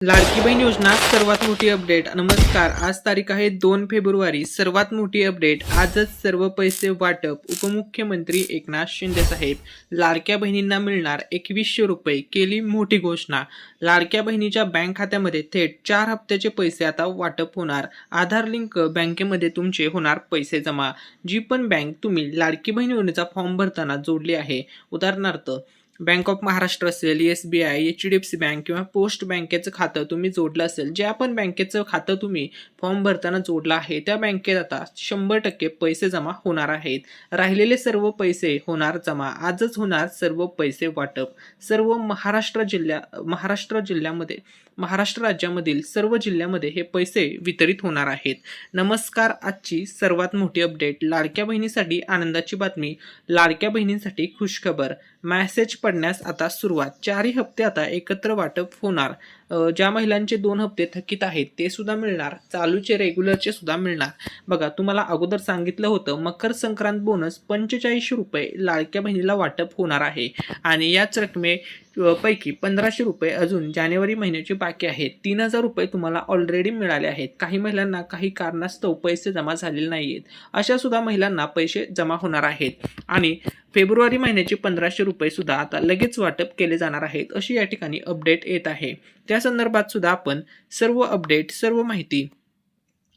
लाडकी बहीण योजना सर्वात मोठी अपडेट. नमस्कार, आज तारीख आहे 2 फेब्रुवारी. सर्वात मोठी अपडेट. आजच सर्व पैसे वाटप. उपमुख्यमंत्री एकनाथ शिंदे साहेब लाडक्या बहिणींना मिळणार 2100 रुपये, केली मोठी घोषणा. लाडक्या बहिणीच्या बँक खात्यामध्ये थेट 4 हप्त्याचे पैसे आता वाटप होणार. आधार लिंक बँकेमध्ये तुमचे होणार पैसे जमा. जी पण बँक तुम्ही लाडकी बहीण योजनेचा फॉर्म भरताना जोडली आहे, उदाहरणार्थ बँक ऑफ महाराष्ट्र असेल, SBI, HDFC बँक किंवा पोस्ट बँकेचं खातं तुम्ही जोडलं असेल, ज्या पण बँकेचं खातं तुम्ही फॉर्म भरताना जोडलं आहे त्या बँकेत आता 100% पैसे जमा होणार आहेत. राहिलेले सर्व पैसे होणार जमा. आजच होणार सर्व पैसे वाटप. सर्व महाराष्ट्र राज्यामधील सर्व जिल्ह्यामध्ये हे पैसे वितरित होणार आहेत. नमस्कार, आजची सर्वात मोठी अपडेट. लाडक्या बहिणीसाठी आनंदाची बातमी. लाडक्या बहिणींसाठी खुशखबर. मेसेज पडण्यास आता सुरुवात. 4 हप्ते आता एकत्र वाटप होणार. ज्या महिलांचे 2 हप्ते थकीत आहेत ते सुद्धा मिळणार. चालूचे रेग्युलरचे सुद्धा मिळणार. बघा, तुम्हाला अगोदर सांगितलं होतं मकर संक्रांत बोनस 4500 रुपये लाडक्या बहिणीला वाटप होणार आहे आणि याच पैकी 1500 रुपये अजून जानेवारी महिन्याची बाकी आहेत. 3000 रुपये तुम्हाला ऑलरेडी मिळाले आहेत. काही महिलांना काही कारणास्तव पैसे जमा झालेले नाहीत, अशा सुद्धा महिलांना पैसे जमा होणार आहेत आणि फेब्रुवारी महिन्याचे 1500 रुपये सुद्धा आता लगेच वाटप केले जाणार आहेत, अशी या ठिकाणी अपडेट येत आहे. त्या संदर्भात सुद्धा आपण सर्व अपडेट, सर्व माहिती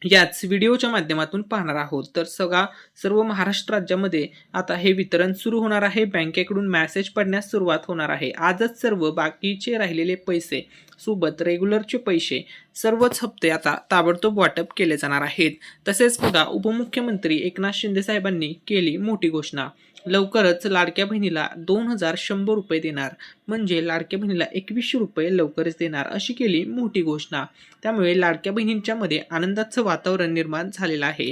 याच व्हिडिओच्या माध्यमातून पाहणार आहोत. तर सर्व महाराष्ट्र राज्यामध्ये आता हे वितरण सुरू होणार आहे. बँकेकडून मेसेज पडण्यास सुरुवात होणार आहे. आजच सर्व बाकीचे राहिलेले पैसे सोबत रेग्युलरचे पैसे सर्वच हप्ते आता ताबडतोब वाटप केले जाणार आहेत. तसेच बघा, उपमुख्यमंत्री एकनाथ शिंदे साहेबांनी केली मोठी घोषणा. लवकरच लाडक्या बहिणीला 2100 रुपये देणार, म्हणजे लाडक्या बहिणीला 2100 रुपये लवकरच देणार, अशी केली मोठी घोषणा. त्यामुळे लाडक्या बहिणींच्या मध्ये आनंदाचं वातावरण निर्माण झालेलं आहे.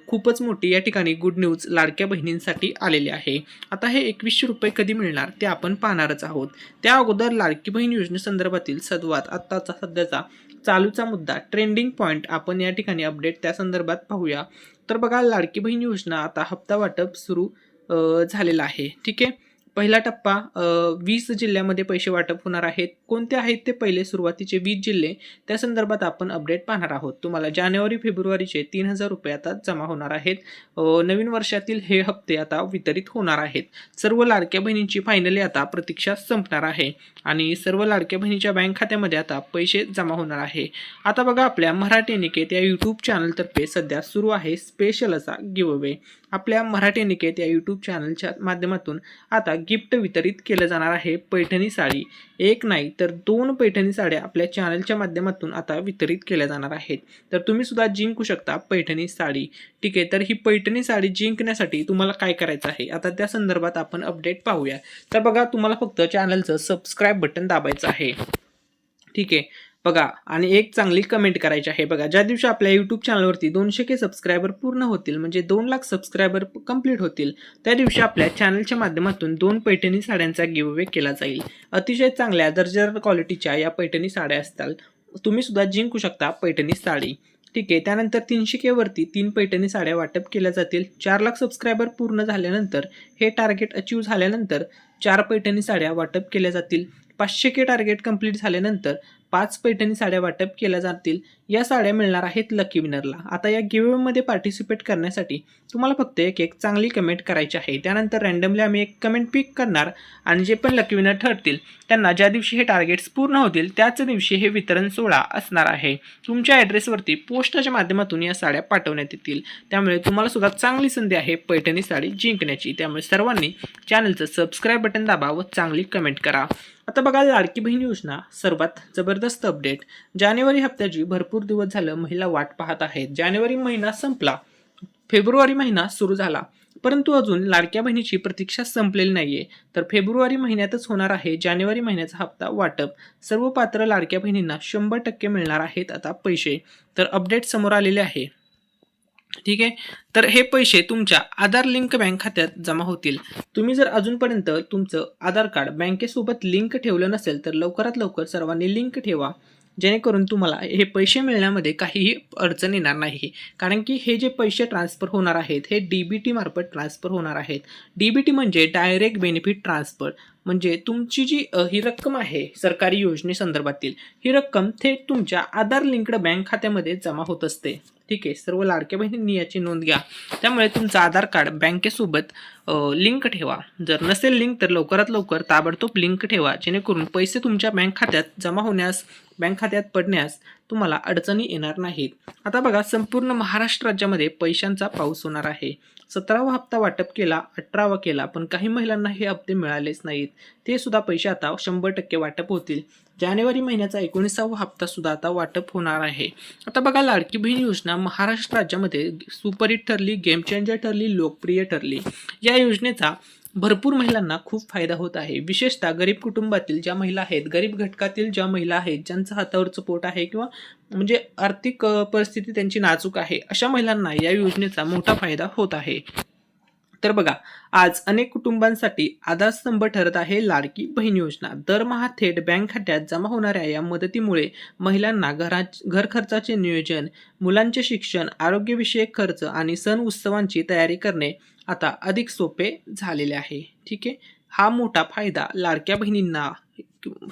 खूपच मोठी या ठिकाणी गुड न्यूज लाडक्या बहिणींसाठी आलेली आहे. आता हे 2100 रुपये कधी मिळणार ते आपण पाहणारच आहोत. त्या अगोदर लाडकी बहीण योजनेसंदर्भातील संवाद, आत्ताचा सध्याचा चालूचा मुद्दा, ट्रेंडिंग पॉईंट आपण या ठिकाणी अपडेट त्या संदर्भात पाहूया. तर बघा, लाडकी बहीण योजना आता हप्ता वाटप सुरू झालेला आहे. ठीक आहे. पहिला टप्पा 20 जिल्ह्यामध्ये पैसे वाटप होणार आहेत. कोणते आहेत ते पहिले सुरुवातीचे 20 जिल्हे, त्या संदर्भात आपण अपडेट पाहणार आहोत. तुम्हाला जानेवारी फेब्रुवारीचे 3000 रुपये आता जमा होणार आहेत. नवीन वर्षातील हे हप्ते आता वितरित होणार आहेत. सर्व लाडक्या बहिणींची फायनली आता प्रतीक्षा संपणार आहे आणि सर्व लाडक्या बहिणीच्या बँक खात्यामध्ये आता पैसे जमा होणार आहे. आता बघा, आपल्या मराठी निकेत या यूट्यूब चॅनलतर्फे सध्या सुरू आहे स्पेशल असा गिव्ह अवे. आपल्या मराठी निकेत या यूट्यूब चॅनलच्या माध्यमातून आता गिफ्ट वितरित केलं जाणार आहे. पैठणी साडी, एक नाही तर 2 पैठणी साड्या आपल्या चॅनलच्या माध्यमातून आता वितरित केल्या जाणार आहेत. तर तुम्ही सुद्धा जिंकू शकता पैठणी साडी. ठीक आहे. तर ही पैठणी साडी जिंकण्यासाठी तुम्हाला काय करायचं आहे, आता त्या संदर्भात आपण अपडेट पाहूया. तर बघा, तुम्हाला फक्त चॅनलचं सबस्क्राईब बटन दाबायचं आहे. ठीक आहे. बघा, आणि एक चांगली कमेंट करायची आहे. बघा, ज्या दिवशी आपल्या यूट्यूब चॅनलवरती 200K सबस्क्रायबर पूर्ण होतील, म्हणजे 2 लाख सबस्क्रायबर कंप्लीट होतील, त्या दिवशी आपल्या चॅनलच्या माध्यमातून 2 पैठणी साड्यांचा गिव्ह अवे केला जाईल. अतिशय चांगल्या दर्जेदार क्वालिटीच्या या पैठणी साड्या असतात. तुम्ही सुद्धा जिंकू शकता पैठणी साडी. ठीक आहे. त्यानंतर 300K वरती 3 पैठणी साड्या वाटप केल्या जातील. 4 लाख सबस्क्रायबर पूर्ण झाल्यानंतर, हे टार्गेट अचीव्ह झाल्यानंतर 4 पैठणी साड्या वाटप केल्या जातील. 500K टार्गेट कंप्लीट झाल्यानंतर 5 पैठणी साड्या वाटप केल्या जातील. या साड्या मिळणार आहेत लकी विनरला. आता या गिव्हअवेमध्ये पार्टिसिपेट करण्यासाठी तुम्हाला फक्त एक चांगली कमेंट करायची आहे. त्यानंतर रँडमली आम्ही एक कमेंट पिक करणार आणि जे पण लकी विनर ठरतील त्यांना ज्या दिवशी हे टार्गेट्स पूर्ण होतील त्याच दिवशी हे वितरण सोहळा असणार आहे. तुमच्या ॲड्रेसवरती पोस्टाच्या माध्यमातून या साड्या पाठवण्यात येतील. त्यामुळे तुम्हाला सुद्धा चांगली संधी आहे पैठणी साडी जिंकण्याची. त्यामुळे सर्वांनी चॅनलचं सबस्क्राईब बटन दाबा व चांगली कमेंट करा. आता बघा, लाडकी बहीण योजना सर्वात जबरदस्त अपडेट. जानेवारी हप्त्याची भरपूर दिवस झालं महिला वाट पाहत आहेत. जानेवारी महिना संपला, फेब्रुवारी महिना सुरू झाला, परंतु अजून लाडक्या बहिणीची प्रतीक्षा संपलेली नाहीये. तर फेब्रुवारी महिन्यातच होणार आहे जानेवारी महिन्याचा हप्ता वाटप. सर्व पात्र लाडक्या बहिणींना 100% मिळणार आहेत आता पैसे. तर अपडेट समोर आलेले आहे. ठीक आहे. तर हे पैसे तुमच्या आधार लिंक बँक खात्यात जमा होतील. तुम्ही जर अजूनपर्यंत तुमचं आधार कार्ड बँकेसोबत लिंक ठेवलं नसेल तर लवकरात लवकर सर्वांनी लिंक ठेवा, जेणेकरून तुम्हाला हे पैसे मिळण्यामध्ये काहीही अडचण येणार नाही. कारण की हे जे पैसे ट्रान्सफर होणार आहेत हे DBT मार्फत ट्रान्सफर होणार आहेत. DBT म्हणजे डायरेक्ट बेनिफिट ट्रान्सफर. म्हणजे तुमची जी ही रक्कम आहे सरकारी योजनेसंदर्भातील, ही रक्कम थेट तुमच्या आधार लिंक्ड बँक खात्यामध्ये जमा होत असते. ठीक आहे, सर्व लाडक्या बहिणींनी याची नोंद घ्या. त्यामुळे तुमचं आधार कार्ड बँकेसोबत लिंक ठेवा. जर नसेल लिंक तर लवकरात लवकर ताबडतोब लिंक ठेवा, जेणेकरून पैसे तुमच्या बँक खात्यात जमा होण्यास, बँक खात्यात पडण्यास तुम्हाला अडचणी येणार नाहीत. आता बघा, संपूर्ण महाराष्ट्र राज्यामध्ये पैशांचा पाऊस होणार आहे. 17वा हप्ता वाटप केला, 18वा केला, पण काही महिलांना हे हप्ते मिळालेच नाहीत. ते सुद्धा पैसे आता 100% वाटप होतील. जानेवारी महिन्याचा 19वा हप्ता सुद्धा आता वाटप होणार आहे. आता बघा, लाडकी बहीण योजना महाराष्ट्र राज्यामध्ये सुपरहिट ठरली, गेम चेंजर ठरली, लोकप्रिय ठरली. या योजनेचा भरपूर महिलांना खूप फायदा होत आहे. विशेषतः गरीब कुटुंबातील ज्या महिला आहेत, गरीब घटकातील ज्या महिला आहेत, ज्यांचं हातावरचं पोट आहे किंवा म्हणजे आर्थिक परिस्थिती त्यांची नाजूक आहे, अशा महिलांना या योजनेचा मोठा फायदा होत आहे. तर बघा, आज अनेक कुटुंबांसाठी आधारस्तंभ ठरत आहे लाडकी बहीण योजना. दरमहा थेट बँक खात्यात जमा होणाऱ्या या मदतीमुळे महिलांना घर खर्चाचे नियोजन, मुलांचे शिक्षण, आरोग्यविषयक खर्च आणि सण उत्सवांची तयारी करणे आता अधिक सोपे झालेले आहे. ठीक आहे, हा मोठा फायदा लाडक्या बहिणींना,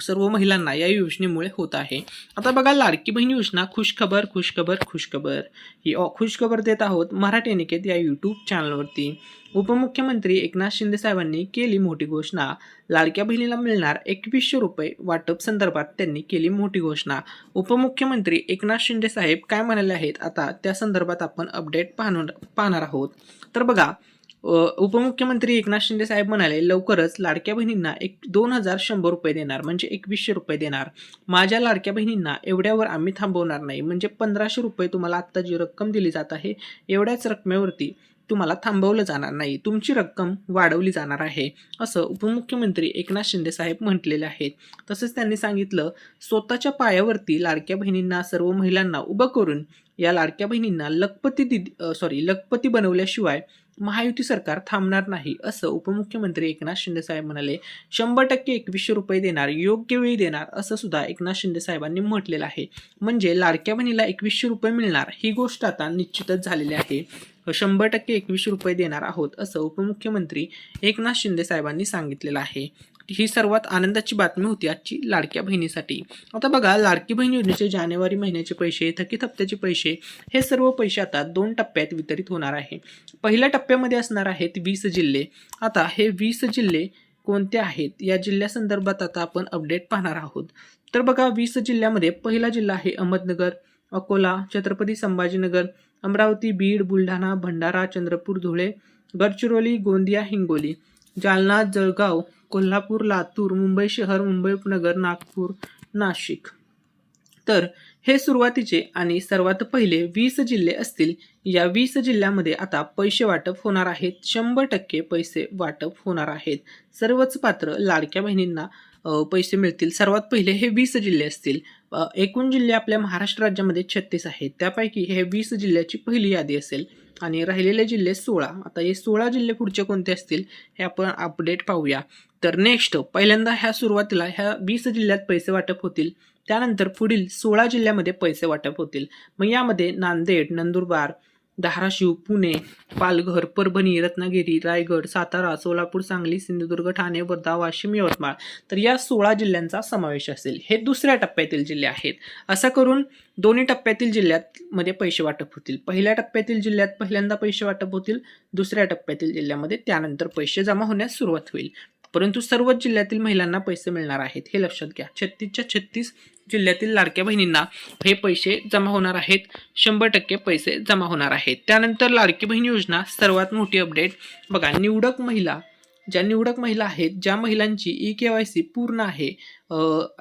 सर्व महिलांना या योजनेमुळे होत आहे. आता बघा, लाडकी बहीण योजना खुशखबर खुशखबर खुशखबर ही खुशखबर देत आहोत मराठी अनिकेत या यूट्यूब चॅनलवरती. उपमुख्यमंत्री एकनाथ शिंदे साहेबांनी केली मोठी घोषणा. लाडक्या बहिणीला मिळणार 2100 रुपये वाटप संदर्भात त्यांनी केली मोठी घोषणा. उपमुख्यमंत्री एकनाथ शिंदे साहेब काय म्हणाले आहेत, आता त्या संदर्भात आपण अपडेट पाहणार आहोत. तर बघा, उपमुख्यमंत्री एकनाथ शिंदे साहेब म्हणाले, लवकरच लाडक्या बहिणींना 2100 रुपये देणार, म्हणजे 2100 रुपये देणार. माझ्या लाडक्या बहिणींना एवढ्यावर आम्ही थांबवणार नाही. म्हणजे 1500 रुपये तुम्हाला आत्ता जी रक्कम दिली जात आहे, एवढ्याच रकमेवरती तुम्हाला थांबवलं जाणार नाही, तुमची रक्कम वाढवली जाणार आहे, असं उपमुख्यमंत्री एकनाथ शिंदे साहेब म्हटलेले आहेत. तसंच त्यांनी सांगितलं, स्वतःच्या पायावरती लाडक्या बहिणींना, सर्व महिलांना उभं करून या लाडक्या बहिणींना लखपती बनवल्याशिवाय महायुती सरकार थांबणार नाही, असं उपमुख्यमंत्री एकनाथ शिंदे साहेब म्हणाले. 100% 2100 रुपये देणार, योग्य वेळी देणार, असं सुद्धा एकनाथ शिंदे साहेबांनी म्हटलेलं आहे. म्हणजे लाडक्या बहिणीला 2100 रुपये मिळणार ही गोष्ट आता निश्चितच झालेली आहे. 100% 2100 रुपये देणार आहोत, असं उपमुख्यमंत्री एकनाथ शिंदे साहेबांनी सांगितलेलं आहे. ही सर्वात आनंदाची बातमी होती आजची लाडक्या बहिणीसाठी. आता बघा, लाडकी बहीण योजनेचे जानेवारी महिन्याचे पैसे, थकीत हप्त्याचे पैसे, हे सर्व पैसे आता 2 टप्प्यात वितरित होणार आहे. पहिल्या टप्प्यामध्ये असणार आहेत 20 जिल्हे. आता हे 20 जिल्हे कोणते आहेत, या जिल्ह्यासंदर्भात आता आपण अपडेट पाहणार आहोत. तर बघा, 20 जिल्ह्यामध्ये पहिला जिल्हा आहे अहमदनगर, अकोला, छत्रपती संभाजीनगर, अमरावती, बीड, बुलढाणा, भंडारा, चंद्रपूर, धुळे, गडचिरोली, गोंदिया, हिंगोली, जालना, जळगाव, कोल्हापूर, लातूर, मुंबई शहर, मुंबई उपनगर, नागपूर, नाशिक. तर हे सुरुवातीचे आणि सर्वात पहिले 20 जिल्हे असतील. या 20 जिल्ह्यामध्ये आता पैसे वाटप होणार आहेत. 100% पैसे वाटप होणार आहेत. सर्वच पात्र लाडक्या बहिणींना पैसे मिळतील. सर्वात पहिले हे 20 जिल्हे असतील. एकूण जिल्हे आपल्या महाराष्ट्र राज्यामध्ये 36 आहेत. त्यापैकी हे 20 जिल्ह्याची पहिली यादी असेल आणि राहिलेले जिल्हे 16. आता हे 16 जिल्हे पुढचे कोणते असतील हे आपण अपडेट पाहूया. तर नेक्स्ट, पहिल्यांदा ह्या सुरुवातीला ह्या 20 जिल्ह्यात पैसे वाटप होतील. त्यानंतर पुढील 16 जिल्ह्यामध्ये पैसे वाटप होतील. मग यामध्ये नांदेड, नंदुरबार, धाराशिव, पुणे, पालघर, परभणी, रत्नागिरी, रायगड, सातारा, सोलापूर, सांगली, सिंधुदुर्ग, ठाणे, वर्धा, वाशिम, यवतमाळ, तर या 16 जिल्ह्यांचा समावेश असेल. हे दुसऱ्या टप्प्यातील जिल्हे आहेत. असं करून दोन्ही टप्प्यातील जिल्ह्यामध्ये पैसे वाटप होतील. पहिल्या टप्प्यातील जिल्ह्यात पहिल्यांदा पैसे वाटप होतील, दुसऱ्या टप्प्यातील जिल्ह्यामध्ये त्यानंतर पैसे जमा होण्यास सुरुवात होईल. परंतु सर्वच जिल्ह्यातील महिलांना पैसे मिळणार आहेत, हे लक्षात घ्या. 36च्या 36 जिल्ह्यातील लाडक्या बहिणींना हे पैसे जमा होणार आहेत. 100% पैसे जमा होणार आहेत. त्यानंतर लाडकी बहीण योजना सर्वात मोठी अपडेट बघा, निवडक महिला, ज्या निवडक महिला आहेत, ज्या महिलांची eKYC पूर्ण आहे,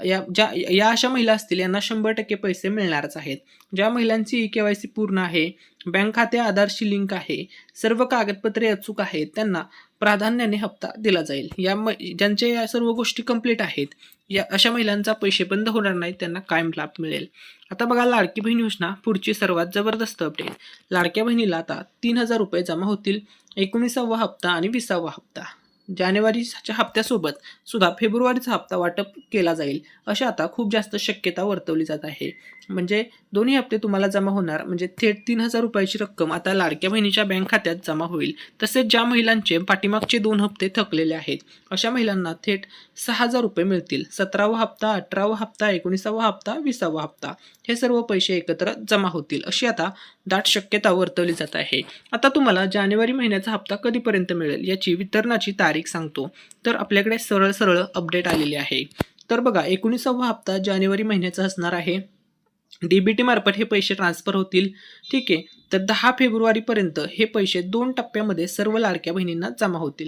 या अशा महिला असतील, यांना 100% पैसे मिळणारच आहेत. ज्या महिलांची eKYC पूर्ण आहे, बँक खाते आधारशी लिंक आहे, सर्व कागदपत्रे अचूक आहेत, त्यांना प्राधान्याने हप्ता दिला जाईल. ज्यांच्या या सर्व गोष्टी कंप्लीट आहेत, या अशा महिलांचा पैसे बंद होणार नाहीत, त्यांना कायम लाभ मिळेल. आता बघा, लाडकी बहीण योजना पुढची सर्वात जबरदस्त अपडेट. लाडक्या बहिणीला आता 3000 रुपये जमा होतील. 19वा हप्ता आणि 20वा हप्ता. जानेवारीच्या हप्त्यासोबत सुद्धा फेब्रुवारीचा हप्ता वाटप केला जाईल, अशी आता खूप जास्त शक्यता वर्तवली जात आहे. म्हणजे दोन्ही हप्ते तुम्हाला जमा होणार, म्हणजे थेट 3,000 रुपयाची रक्कम आता लाडक्या बहिणीच्या बँक खात्यात जमा होईल. तसेच ज्या महिलांचे पाठीमागचे 2 हप्ते थकलेले आहेत, अशा महिलांना थेट 6,000 रुपये मिळतील. 17वा हप्ता, 18वा हप्ता, 19वा हप्ता, 20वा हप्ता हे सर्व पैसे एकत्र जमा होतील, अशी आता दाट शक्यता वर्तवली जात आहे. आता तुम्हाला जानेवारी महिन्याचा हप्ता कधीपर्यंत मिळेल याची वितरणाची तारीख सांगतो. तर आपल्याकडे सरळ सरळ अपडेट आलेली आहे. तर बघा, 19वा हप्ता जानेवारी महिन्याचा असणार आहे. डीबीटी मार्फत हे पैसे ट्रान्सफर होतील. ठीक आहे. तर 10 फेब्रुवारीपर्यंत हे पैसे 2 टप्प्यामध्ये सर्व लाडक्या बहिणींना जमा होतील.